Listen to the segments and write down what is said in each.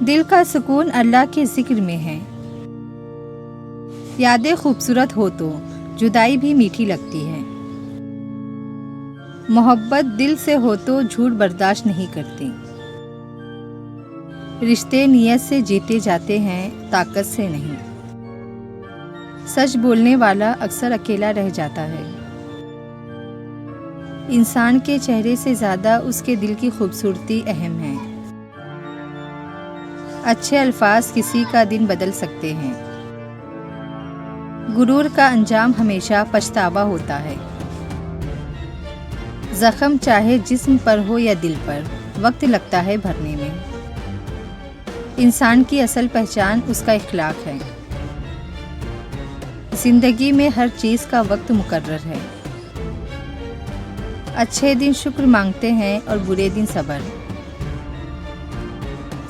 दिल का सुकून अल्लाह के जिक्र में है। यादें खूबसूरत हो तो जुदाई भी मीठी लगती है। मोहब्बत दिल से हो तो झूठ बर्दाश्त नहीं करती। रिश्ते नियत से जीते जाते हैं, ताकत से नहीं। सच बोलने वाला अक्सर अकेला रह जाता है। इंसान के चेहरे से ज़्यादा उसके दिल की खूबसूरती अहम है। अच्छे अल्फाज किसी का दिन बदल सकते हैं। गुरूर का अंजाम हमेशा पछतावा होता है। ज़ख्म चाहे जिस्म पर हो या दिल पर, वक्त लगता है भरने में। इंसान की असल पहचान उसका इखलाक है। ज़िंदगी में हर चीज़ का वक्त मुकर्रर है। अच्छे दिन शुक्र मांगते हैं और बुरे दिन सब्र।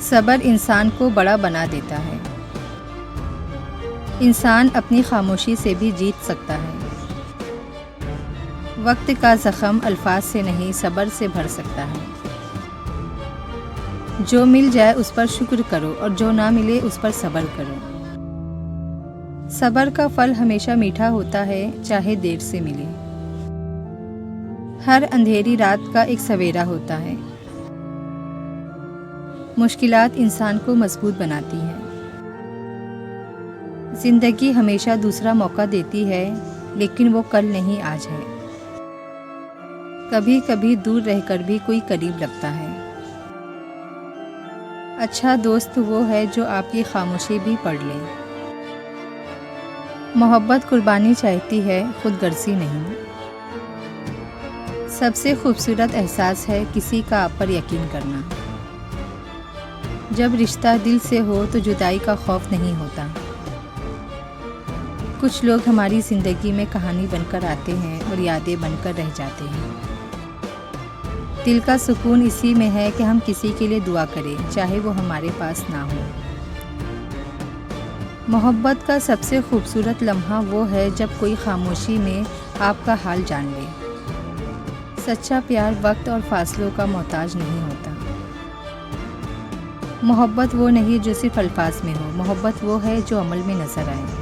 सब्र इंसान को बड़ा बना देता है। इंसान अपनी खामोशी से भी जीत सकता है। वक्त का ज़ख्म अल्फाज से नहीं, सब्र से भर सकता है। जो मिल जाए उस पर शुक्र करो और जो ना मिले उस पर सब्र करो। सब्र का फल हमेशा मीठा होता है, चाहे देर से मिले। हर अंधेरी रात का एक सवेरा होता है। मुश्किलात इंसान को मजबूत बनाती है। जिंदगी हमेशा दूसरा मौका देती है, लेकिन वो कल नहीं आज है। कभी कभी दूर रहकर भी कोई करीब लगता है। अच्छा दोस्त वो है जो आपकी खामोशी भी पढ़ ले। मोहब्बत कुर्बानी चाहती है, खुदगर्जी नहीं। सबसे खूबसूरत एहसास है किसी का आप पर यकीन करना। जब रिश्ता दिल से हो तो जुदाई का खौफ नहीं होता। कुछ लोग हमारी ज़िंदगी में कहानी बनकर आते हैं और यादें बनकर रह जाते हैं। दिल का सुकून इसी में है कि हम किसी के लिए दुआ करें, चाहे वो हमारे पास ना हो। मोहब्बत का सबसे खूबसूरत लम्हा वो है जब कोई खामोशी में आपका हाल जान ले। सच्चा प्यार वक्त और फासलों का मोहताज नहीं होता। मोहब्बत वो नहीं जो सिर्फ अल्फाज में हो, मोहब्बत वो है जो अमल में नज़र आए।